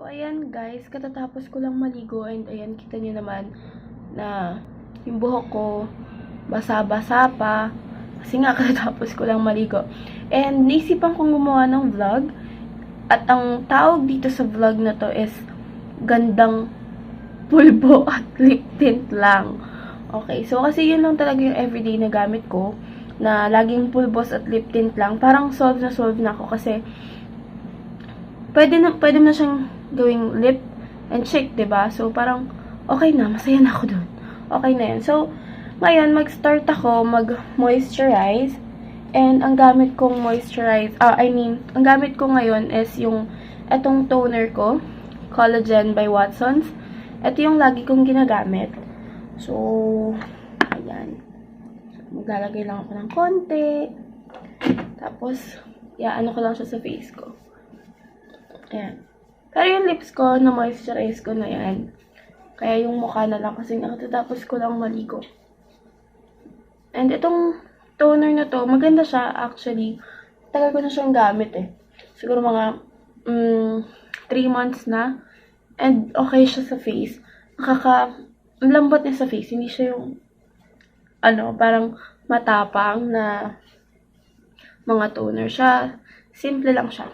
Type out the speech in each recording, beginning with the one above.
ayan guys, katatapos ko lang maligo and ayan, kita nyo naman na yung buhok ko basa-basa pa. Kasi nga, katatapos ko lang maligo. And naisipan kong gumawa ng vlog. At ang tawag dito sa vlog na to is gandang pulbo at lip tint lang. Okay, so kasi yun lang talaga yung everyday na gamit ko. Na laging pulbos at lip tint lang. Parang solve na ako kasi pwede na siyang gawing lip and cheek, 'di ba? So parang okay na, masaya na ako doon. Okay na 'yan. So ngayon mag-start ako mag-moisturize and ang gamit kong ang gamit ko ngayon is yung etong toner ko, Collagen by Watsons. Ito yung lagi kong ginagamit. So ayan. Maglalagay lang ako ng konti. Tapos ano ko lang siya sa face ko. Ayan. Pero yung lips ko, na-moisturize ko na yan. Kaya yung mukha na lang kasi nakatapos ko lang maligo. And itong toner na to, maganda siya actually. Tagal ko na siyang gamit eh. Siguro mga 3 months na. And okay siya sa face. Ang lambot niya sa face. Hindi siya yung parang matapang na mga toner siya. Simple lang siya.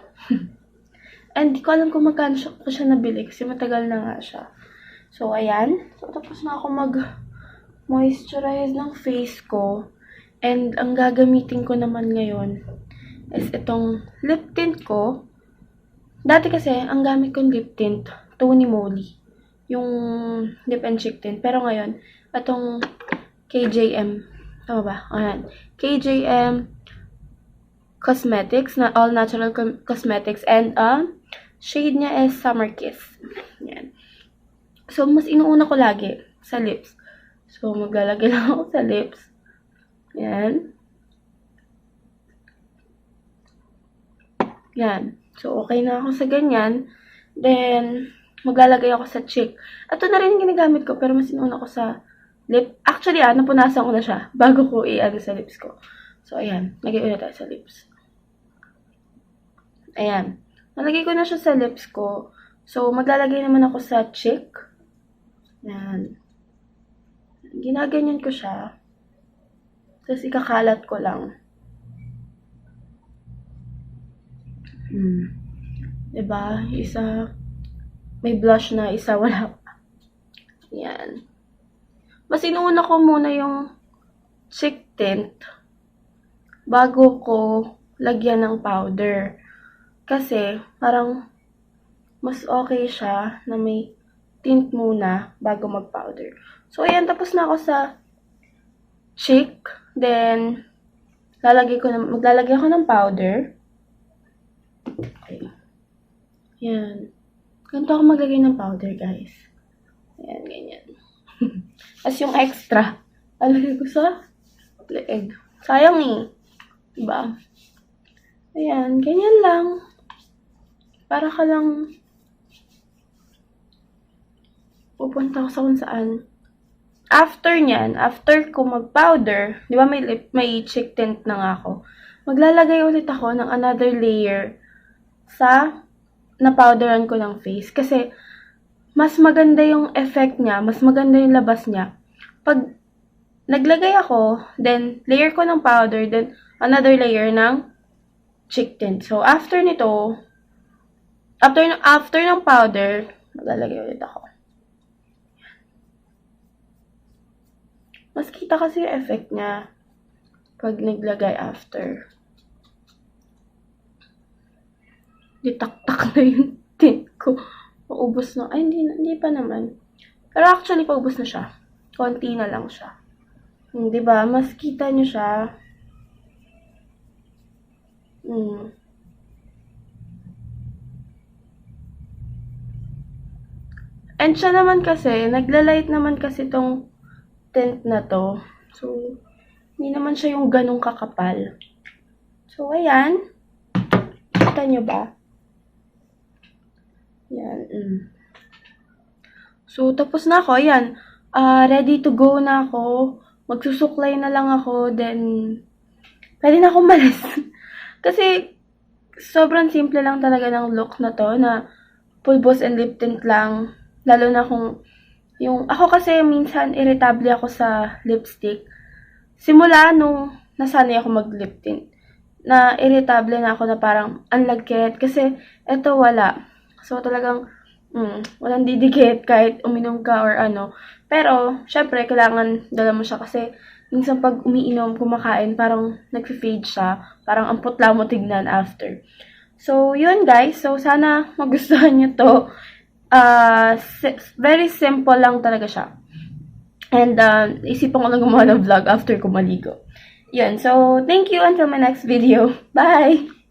And di ko alam kung magkano ko siya nabili kasi matagal na nga siya. So, ayan. So, tapos na ako mag-moisturize ng face ko. And ang gagamitin ko naman ngayon is itong lip tint ko. Dati kasi, ang gamit kong lip tint, Tony Moly. Yung lip and cheek tint. Pero ngayon, itong KJM. Tama ba? Ayan. KJM Cosmetics, na all natural cosmetics. And shade niya is Summer Kiss. Yan. So, mas inuuna ko lagi sa lips. So, maglalagay lang ako sa lips. Yan. Yan. So, okay na ako sa ganyan. Then, maglalagay ako sa cheek. Ito na rin yung ginagamit ko, pero mas inuuna ko sa lip. Actually, napunasan ko na siya bago ko sa lips ko. So, ayan. Lagay ulit tayo sa lips. Ayan. Nalagay ko na siya sa lips ko. So, maglalagay naman ako sa cheek. Yan. Ginaganyan ko siya. Tapos, ikakalat ko lang. Diba? Isa, may blush na, isa wala pa. Yan. Mas inuuna ko muna yung cheek tint bago ko lagyan ng powder. Kasi, parang, mas okay siya na may tint muna bago mag-powder. So, ayan, tapos na ako sa cheek. Then, maglalagay ako ng powder. Okay. Ayan. Ganito ako maglagay ng powder, guys. Ayan, ganyan. As yung extra, alagay ko sa leeg. Sayang eh. Diba? Ayan, ganyan lang. Para ka lang pupunta ko sa kung saan. After nyan, after ko mag-powder, di ba may cheek tint na nga ako, maglalagay ulit ako ng another layer sa na-powderan ko ng face. Kasi, mas maganda yung effect niya, mas maganda yung labas niya. Pag naglagay ako, then layer ko ng powder, then another layer ng cheek tint. So, after nito, after ng powder, maglalagay ulit ako. Mas kita kasi yung effect niya pag naglagay after. Ditaktak na yung tint ko. Maubos na. Ay, hindi pa naman. Pero actually, paubos na siya. Konti na lang siya. Diba? Mas kita nyo siya. And siya naman kasi, naglalight naman kasi tong tint na to. So, hindi naman siya yung ganong kakapal. So, ayan. Kita nyo ba? Yan. So, tapos na ako. Ayan. Ready to go na ako. Magsusuklay na lang ako. Then, pwede na akong malis. Kasi, sobrang simple lang talaga ng look na to na pulbos and lip tint lang. Lalo na kung ako kasi minsan irritable ako sa lipstick. Simula nung nasanay ako mag-lip tint, na irritable na ako na parang anlagkit kasi eto wala. So talagang walang didikit kahit uminom ka or ano. Pero syempre kailangan dala mo siya kasi minsan pag umiinom, kumakain, parang nagfi-fade siya. Parang ang putla mo tignan after. So yun guys, so sana magustuhan niyo to. Very simple lang talaga siya. And isipan ko lang gumawa ng vlog after ko maligo. Yun. So, thank you until my next video. Bye!